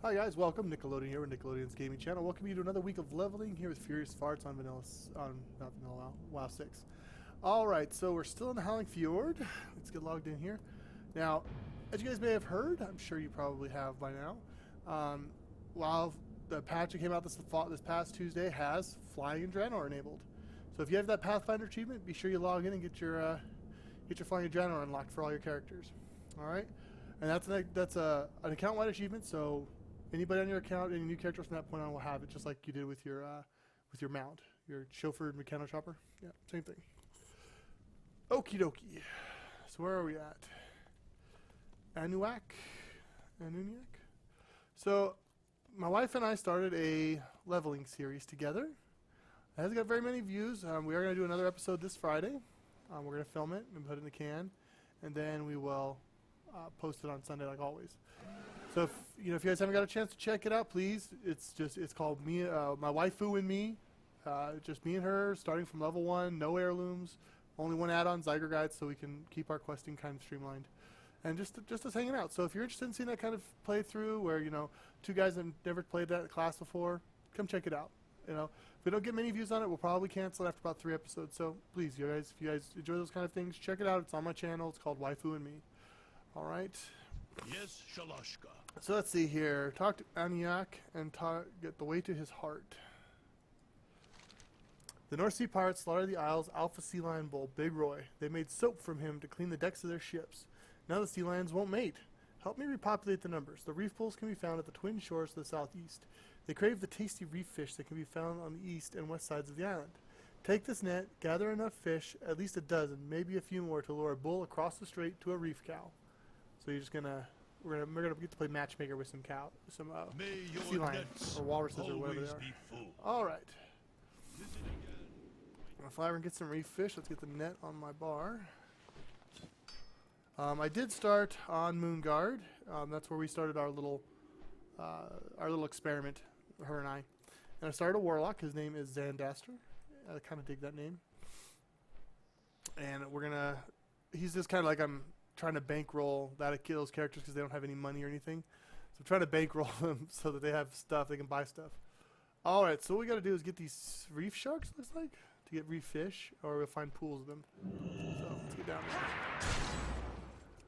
Hi guys, welcome. Nickelodeon here with Nickelodeon's gaming channel. Welcome you to another week of leveling here with Furious Farts on not Vanilla, WoW 6. Alright, so we're still in the Howling Fjord. Let's get logged in here. Now, as you guys may have heard, I'm sure you probably have by now, while the patch that came out this past Tuesday has Flying and Draenor enabled. So if you have that Pathfinder achievement, be sure you log in and get your Flying and Draenor unlocked for all your characters. Alright? And that's an account-wide achievement, so anybody on your account, any new characters from that point on will have it, just like you did with your mount, your chauffeured mechano chopper. Yeah, same thing. Okie dokie. So where are we at? Anuak? So my wife and I started a leveling series together. It hasn't got very many views. We are going to do another episode this Friday. We're going to film it and put it in the can, and then we will post it on Sunday like always. So if you guys haven't got a chance to check it out, please. It's called me, my waifu and me. Just me and her, starting from level 1, no heirlooms, only one add-on, Zyger Guide, so we can keep our questing kind of streamlined. And just us hanging out. So if you're interested in seeing that kind of playthrough where, two guys have never played that class before, come check it out. If we don't get many views on it, we'll probably cancel after about 3 episodes. So please, if you guys enjoy those kind of things, check it out. It's on my channel. It's called Waifu and Me. Alright. Yes, Shalashka. So let's see here. Talk to Aniak and get the way to his heart. The North Sea pirates slaughtered the Isle's alpha sea lion bull, Big Roy. They made soap from him to clean the decks of their ships. Now the sea lions won't mate. Help me repopulate the numbers. The reef bulls can be found at the twin shores to the southeast. They crave the tasty reef fish that can be found on the east and west sides of the island. Take this net, gather enough fish, at least a dozen, maybe a few more, to lure a bull across the strait to a reef cow. So you're just gonna we're gonna get to play matchmaker with some sea lions or walruses or whatever they are. All right. I'm gonna fly over and get some reef fish. Let's get the net on my bar. I did start on Moonguard. That's where we started our little experiment, her and I. And I started a warlock. His name is Zandaster. I kind of dig that name. And he's just kind of like I'm trying to bankroll those characters because they don't have any money or anything. So I'm trying to bankroll them so that they have stuff, they can buy stuff. Alright, so what we got to do is get these reef sharks, looks like, to get reef fish, or we'll find pools of them. So let's get down there.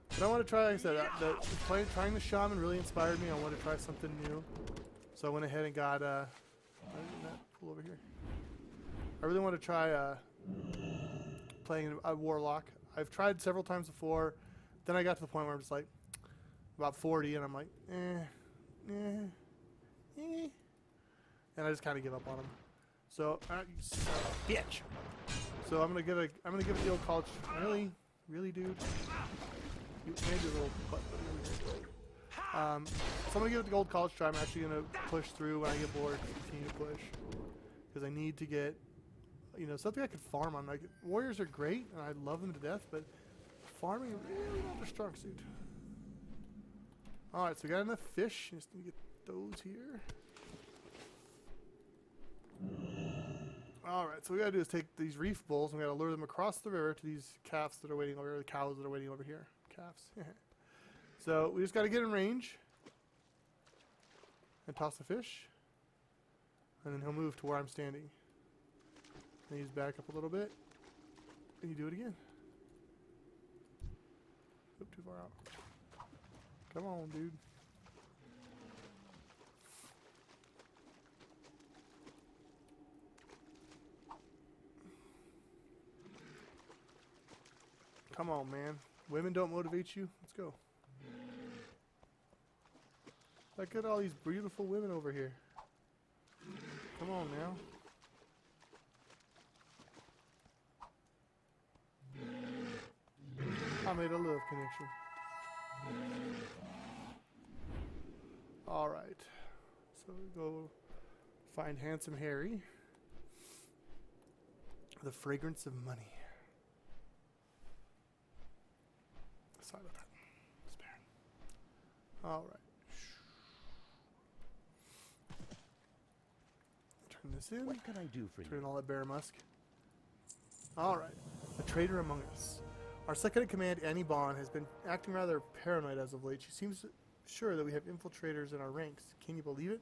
But I want to try, like I said, trying the shaman really inspired me. I want to try something new. So I went ahead and got that pool over here. I really want to try playing a warlock. I've tried several times before. Then I got to the point where I'm just like, about 40, and I'm like, and I just kind of give up on them. So, bitch. So I'm gonna give it the old college. Really, dude. You made your little butt. So I'm gonna give it the old college try. I'm actually gonna push through when I get bored. Continue to push because I need to get, something I could farm on. Like warriors are great, and I love them to death, but farming really not their strong suit. Alright, so we got enough fish. Just need to get those here. Alright, so what we gotta do is take these reef bulls and we gotta lure them across the river to these calves that are waiting over here, the cows that are waiting over here. Calves. So we just gotta get in range and toss the fish. And then he'll move to where I'm standing. And he's back up a little bit. And you do it again. Oop, too far out. Come on, dude. Come on, man. Women don't motivate you? Let's go. Look at all these beautiful women over here. Come on now. I made a love connection. Alright. So we go find Handsome Harry. The fragrance of money. Sorry about that. Spare. Alright. Turn this in. What can I do for you? Turn in all that bear musk. Alright. A traitor among us. Our second in command, Annie Bond, has been acting rather paranoid as of late. She seems sure that we have infiltrators in our ranks. Can you believe it?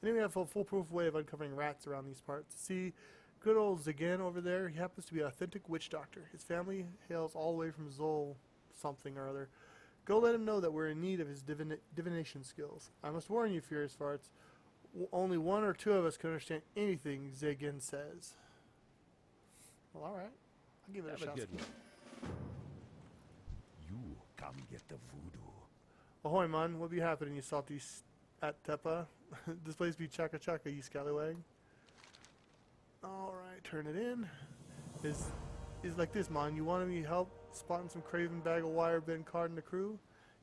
And then we have a foolproof way of uncovering rats around these parts. See, good old Zagan over there, he happens to be an authentic witch doctor. His family hails all the way from Zol something or other. Go let him know that we're in need of his divination skills. I must warn you, Furious Farts, only one or two of us can understand anything Zagan says. Well, alright. I'll give it a shot. good one. You come get the voodoo. Ahoy, man. What be happening, you salty at Tepa? This place be chaka chaka, you scallywag. Alright, turn it in. Is like this, man. You want me help spotting some craven bag of wire been caught in the crew?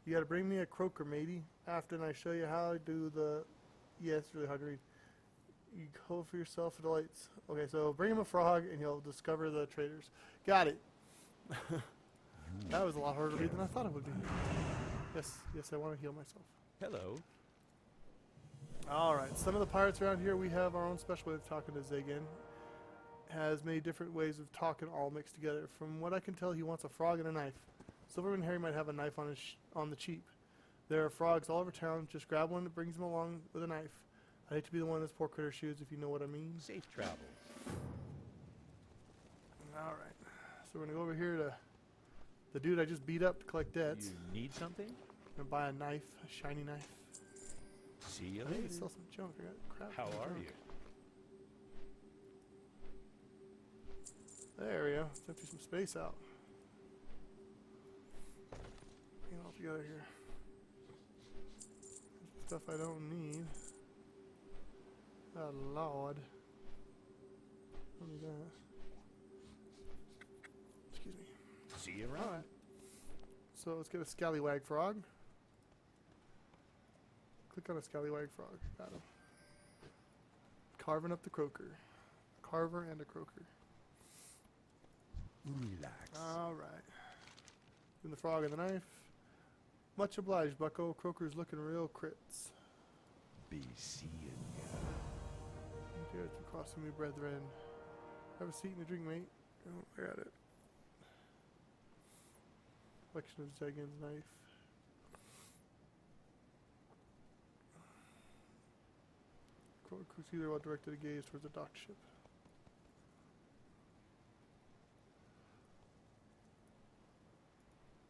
You gotta bring me a croaker, matey. After, and I show you how I do the... Yeah, it's really hard to read. You go for yourself for the lights. Okay, so bring him a frog and he'll discover the traitors. Got it. That was a lot harder to read than I thought it would be. Yes, I want to heal myself. Hello. Alright, some of the pirates around here, we have our own special way of talking to Zagan. Has many different ways of talking all mixed together. From what I can tell, he wants a frog and a knife. Silverman Harry might have a knife on the cheap. There are frogs all over town. Just grab one that brings him along with a knife. I hate to be the one in this poor critter shoes, if you know what I mean. Safe travels. Alright, so we're going to go over here to the dude I just beat up to collect debts. You need something? I'm going to buy a knife, a shiny knife. See you I need later. to sell some junk. I got crap. How some are junk. you? There we go. Let's empty some space out. Bring it all together here. Stuff I don't need. Oh Lord. Don't need that. Excuse me. See you around. Alright. So let's get a scallywag frog. Click on a scallywag frog. Got him. Carving up the croaker. A carver and a croaker. Relax. Alright. Doing the frog and the knife. Much obliged, bucko. Croaker's looking real crits. Be seeing ya. Dear to crossing me, brethren. Have a seat and a drink, mate. Oh, I got it. Collection of Zagan's knife. Crusader while directed a gaze towards a docked ship.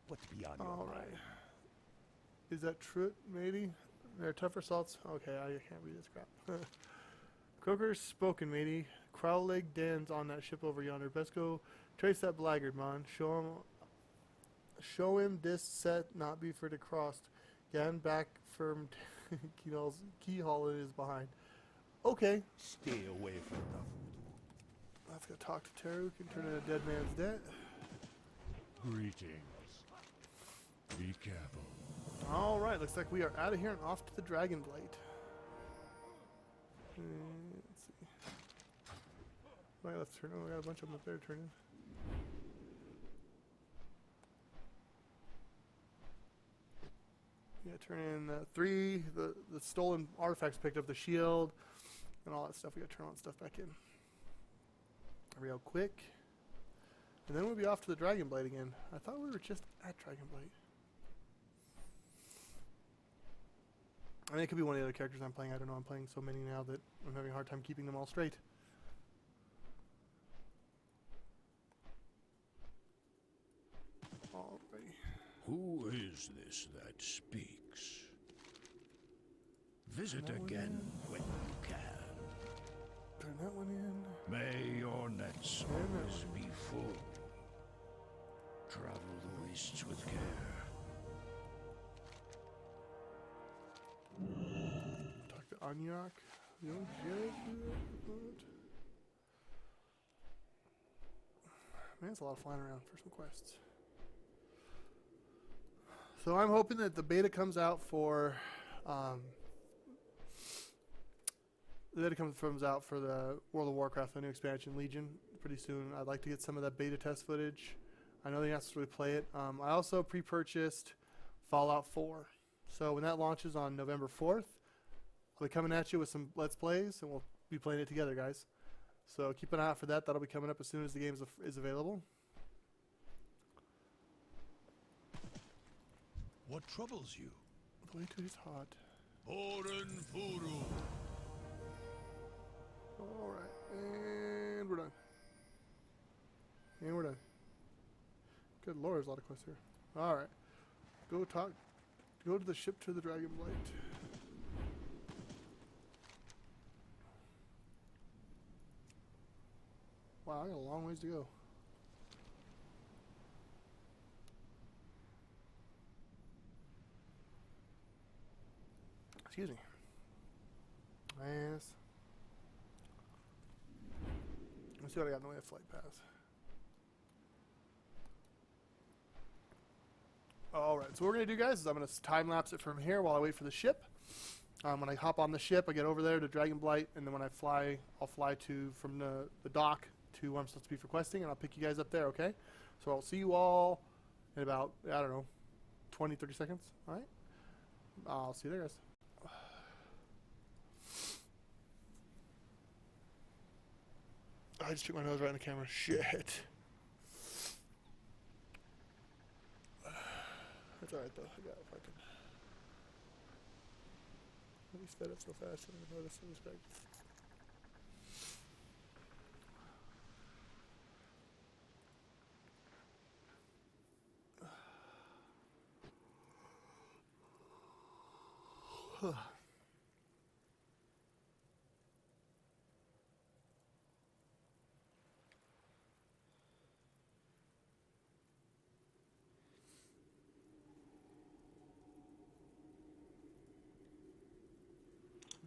What's beyond your Alright. mind? Is that true, matey? They're tougher salts? Okay, I can't read this crap. Croaker's spoken, matey. Crowleg Dan's on that ship over yonder. Best go trace that blackguard, man. Show him this set not be for the crossed. Gan back from keyhole is behind. Okay. Stay away from the voodoo. Let's go talk to Taruk and turn in a dead man's debt. Greetings. Be careful. Alright, looks like we are out of here and off to the Dragon Blight. Let's see. Right, let's turn. Oh, I got a bunch of them up there to turn in. Yeah, turn in the stolen artifacts picked up, the shield, and all that stuff. We gotta turn all that stuff back in. Real quick. And then we'll be off to the Dragon Blight again. I thought we were just at Dragon Blight. I mean, it could be one of the other characters I'm playing. I don't know. I'm playing so many now that I'm having a hard time keeping them all straight. Alrighty. Who is this that speaks? Visit That one again in. when you can. Turn that one in. May your nets Turn that always one. be full. Travel the wastes with care. Talk to Anyak. You don't get it. Man, it's a lot of flying around for some quests. So I'm hoping that the beta comes out for the World of Warcraft, the new expansion, Legion, pretty soon. I'd like to get some of that beta test footage. I know they have to really play it. I also pre-purchased Fallout 4. So when that launches on November 4th, I'll be coming at you with some Let's Plays, and we'll be playing it together, guys. So keep an eye out for that. That'll be coming up as soon as the game is available. What troubles you? Wait till he's hot. Oren Furu. Alright, and we're done. And we're done. Good lord, there's a lot of quests here. Alright. Go to the ship to the Dragon Blight. Wow, I got a long ways to go. Excuse me. Yes. Let's see what I got in the way of flight paths. Alright, so what we're going to do, guys, is I'm going to time-lapse it from here while I wait for the ship. When I hop on the ship, I get over there to Dragon Blight, and then when I fly, I'll fly from the dock to where I'm supposed to be for questing, and I'll pick you guys up there, okay? So I'll see you all in about, I don't know, 20, 30 seconds, alright? I'll see you there, guys. I just took my nose right in the camera. Shit. That's alright though. I got it fucking. He sped up so fast I didn't even notice. Respect.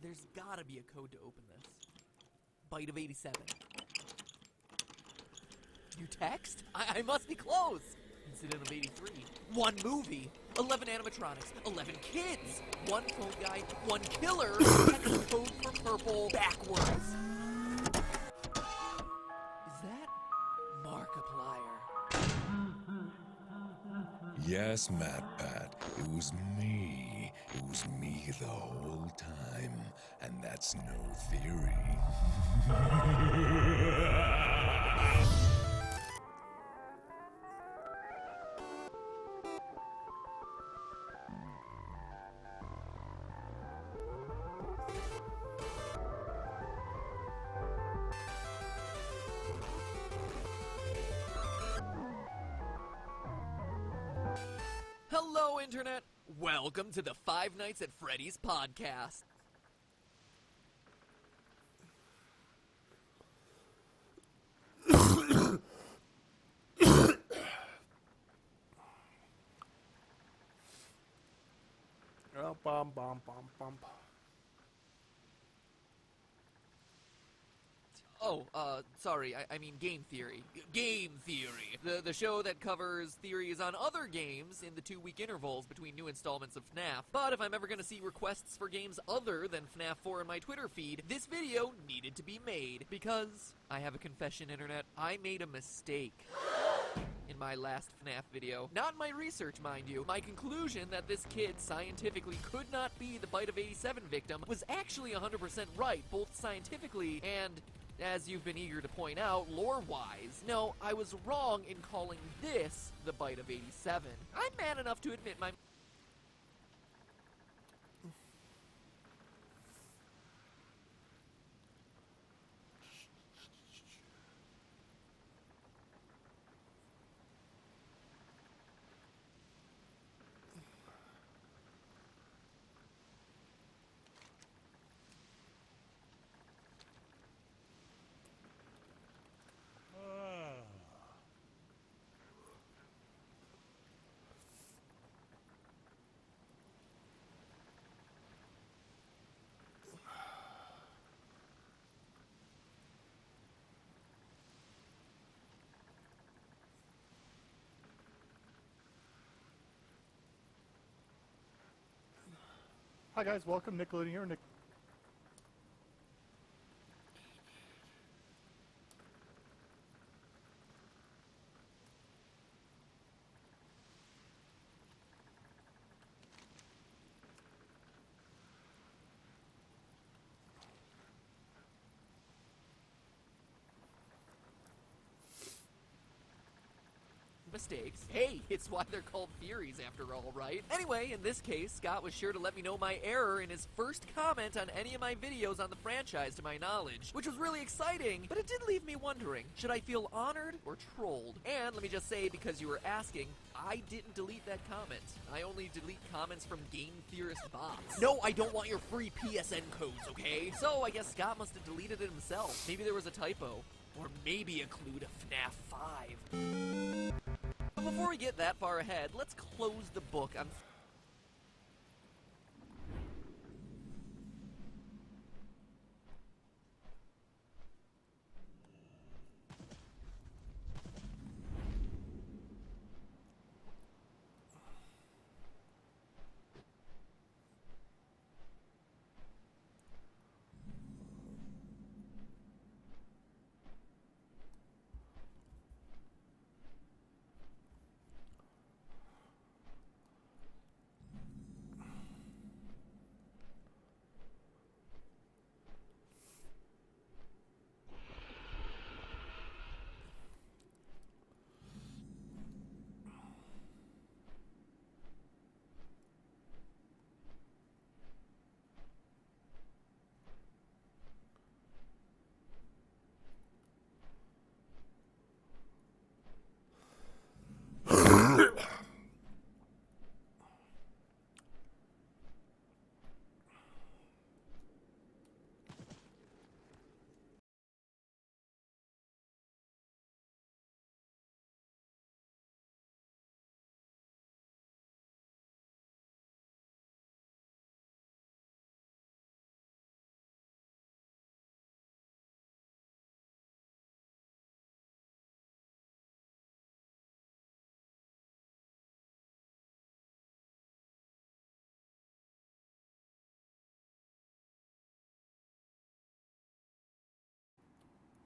There's gotta be a code to open this. Byte of 87. New text? I must be close! Incident of 83. 1 movie. 11 animatronics. 11 kids. 1 phone guy. 1 killer. Text code for purple backwards. Is that Markiplier? Yes, MatPat, it was me. It was me the whole time, and that's no theory. Hello, Internet! Welcome to the Five Nights at Freddy's podcast. Oh, bum, bum, bum, bum. Oh, sorry, I mean Game Theory. Game Theory! The show that covers theories on other games in the 2-week intervals between new installments of FNAF. But if I'm ever gonna see requests for games other than FNAF 4 in my Twitter feed, this video needed to be made. Because, I have a confession, Internet, I made a mistake in my last FNAF video. Not my research, mind you. My conclusion that this kid scientifically could not be the Byte of 87 victim was actually 100% right, both scientifically and, as you've been eager to point out, lore-wise. No, I was wrong in calling this the Byte of 87. I'm man enough to admit my... Hi guys, welcome. Nickelodeon here. Nick. mistakes. Hey, it's why they're called theories after all, right? Anyway, in this case, Scott was sure to let me know my error in his first comment on any of my videos on the franchise to my knowledge, which was really exciting, but it did leave me wondering, should I feel honored or trolled? And let me just say, because you were asking, I didn't delete that comment. I only delete comments from game theorist bots. No, I don't want your free PSN codes, okay? So I guess Scott must have deleted it himself. Maybe there was a typo. Or maybe a clue to FNAF 5. But before we get that far ahead, let's close the book on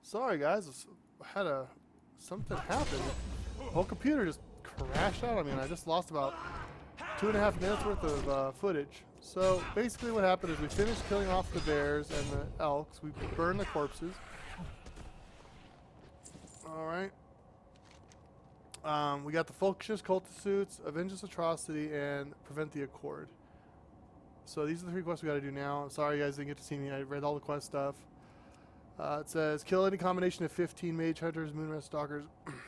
Sorry guys, something happened. The whole computer just crashed out on me and I just lost about 2.5 minutes worth of footage. So basically what happened is we finished killing off the bears and the elks. We burned the corpses. Alright. We got the Folkshish cultist suits, avenge this atrocity, and prevent the accord. So these are the 3 quests we gotta do now. I'm sorry you guys didn't get to see me. I read all the quest stuff. It says, kill any combination of 15 mage hunters, moonrest stalkers.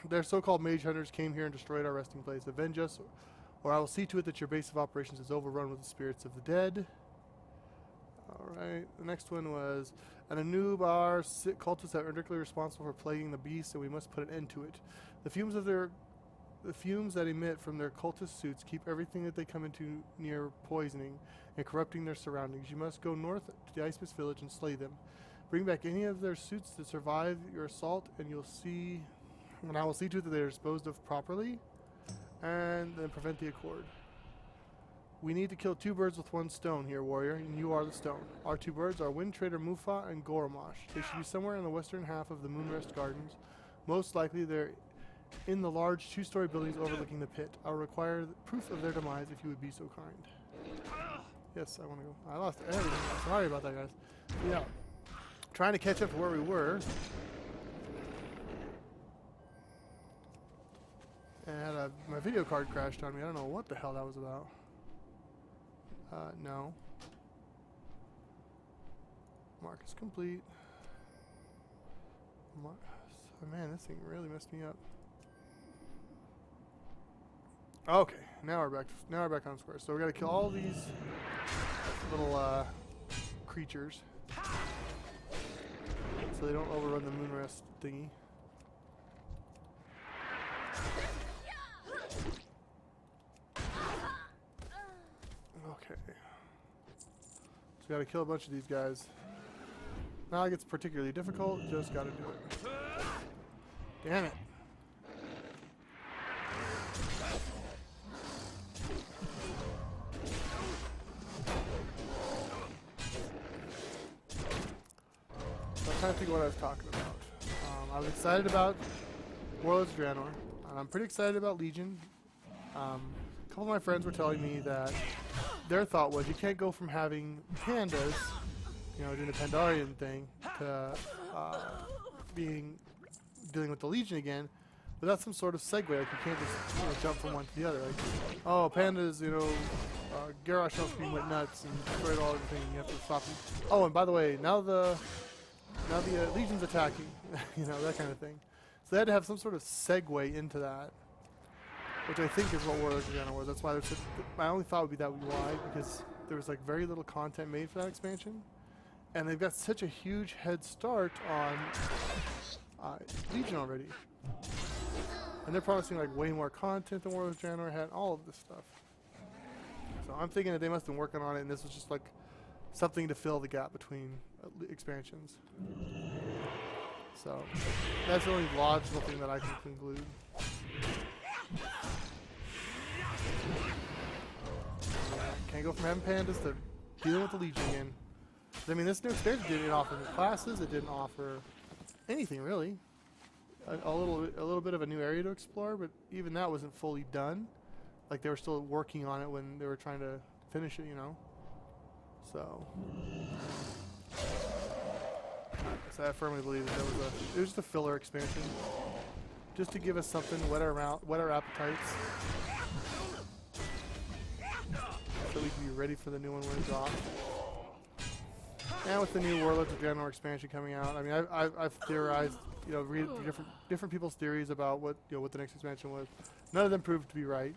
Their so-called mage hunters came here and destroyed our resting place. Avenge us, or I will see to it that your base of operations is overrun with the spirits of the dead. Alright, the next one was, an Anubar cultists that are indirectly responsible for plaguing the beasts, and we must put an end to it. The fumes that emit from their cultist suits keep everything that they come into near poisoning and corrupting their surroundings. You must go north to the Ice Mist village and slay them. Bring back any of their suits that survive your assault, and I will see to it that they are disposed of properly, and then prevent the accord. We need to kill 2 birds with 1 stone here, warrior, and you are the stone. Our 2 birds are Wind Trader Mufa and Goromash. They should be somewhere in the western half of the Moonrest Gardens. Most likely they're in the large 2-story buildings overlooking the pit. I'll require proof of their demise if you would be so kind. Yes, I want to go. I lost everything. Sorry about that, guys. Yeah. Trying to catch up to where we were. And my video card crashed on me. I don't know what the hell that was about. No. Mark is complete. Man, this thing really messed me up. Okay, now we're back on square. So we got to kill all these little creatures, so they don't overrun the Moonrest thingy. Okay. So we gotta kill a bunch of these guys. Now it gets particularly difficult, just gotta do it. Damn it. I'm trying to think of what I was talking about. I was excited about Warlords of Draenor, and I'm pretty excited about Legion. A couple of my friends were telling me that their thought was you can't go from having pandas, you know, doing the Pandarian thing, to dealing with the Legion again. But that's some sort of segue. Like you can't just jump from one to the other. Like, oh, pandas, Garrosh on screen went nuts and destroyed all everything. You have to stop him. Oh, and by the way, now the Legion's attacking. That kind of thing. So they had to have some sort of segue into that, which I think is what Warlords of Draenor was. That's why there's my only thought would be that would be why, because there was like very little content made for that expansion, and they've got such a huge head start on Legion already, and they're promising like way more content than Warlords of Draenor had. All of this stuff. So I'm thinking that they must have been working on it, and this was just like something to fill the gap between expansions. So that's the only logical thing that I can conclude. Can't go from having pandas to dealing with the Legion again. I mean, this new expansion didn't offer new classes. It didn't offer anything really. A little bit of a new area to explore, but even that wasn't fully done. Like they were still working on it when they were trying to finish it, So I firmly believe that it was just a filler expansion, just to give us something, whet our appetites, so we can be ready for the new one when it drops. And with the new Warlords of Draenor expansion coming out, I mean, I've theorized, read different people's theories about what the next expansion was. None of them proved to be right.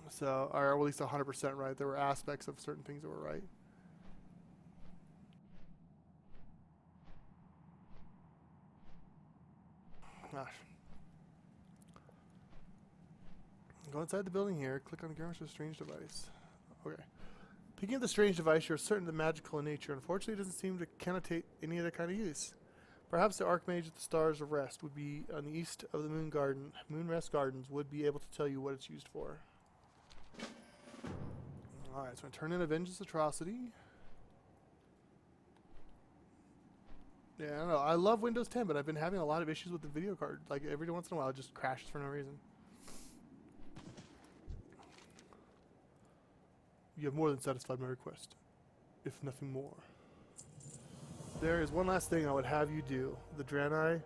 So, or at least 100% right. There were aspects of certain things that were right. Gosh. Go inside the building here. Click on Garrosh's strange device. Okay. Picking up the strange device, you're certain of the magical in nature. Unfortunately, it doesn't seem to connotate any other kind of use. Perhaps the Archmage at the Stars of Rest would be on the east of the Moonrest Gardens would be able to tell you what it's used for. Alright, so I'm going to turn in a Vengeance Atrocity. Yeah, I don't know. I love Windows 10, but I've been having a lot of issues with the video card. Like, every once in a while, it just crashes for no reason. You have more than satisfied my request, if nothing more. There is one last thing I would have you do. The Draenei,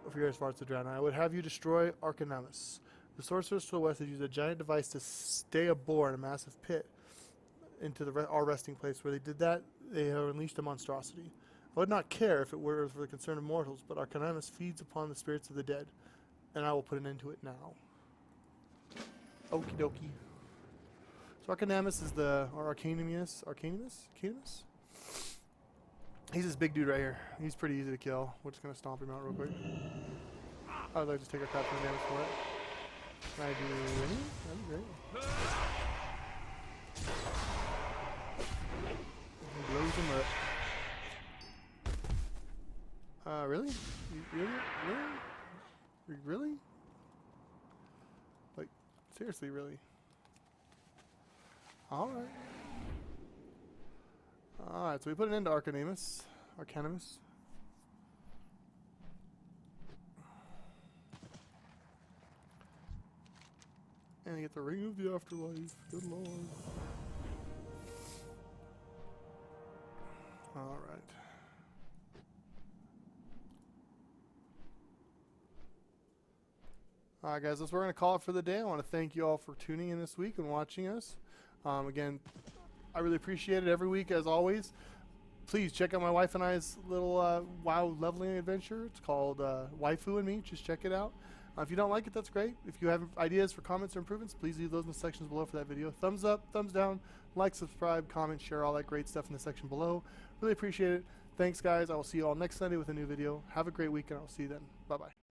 if you're as far as the Draenei, I would have you destroy Arcanamus. The sorcerers to the west have used a giant device to stay a boar in a massive pit into our resting place. Where they did that, they have unleashed a monstrosity. I would not care if it were for the concern of mortals, but Arcanamus feeds upon the spirits of the dead, and I will put an end to it now. Okie dokie. So Arcanamus is Arcanimus? He's this big dude right here. He's pretty easy to kill. We're just going to stomp him out real quick. I would like to take a crap ton of damage for it. Can I do any? That'd be great. He blows him up. Really? Really? Like, seriously, really? Alright. Alright, so we put an end to Arcanimus. And I get the Ring of the Afterlife. Good lord. Alright. Alright guys, that's what we're going to call it for the day. I want to thank you all for tuning in this week and watching us. Again, I really appreciate it every week as always. Please check out my wife and I's little WoW leveling adventure. It's called Waifu and Me. Just check it out. If you don't like it, that's great. If you have ideas for comments or improvements, please leave those in the sections below for that video. Thumbs up, thumbs down, like, subscribe, comment, share, all that great stuff in the section below. Really appreciate it. Thanks guys. I will see you all next Sunday with a new video. Have a great week and I'll see you then. Bye bye.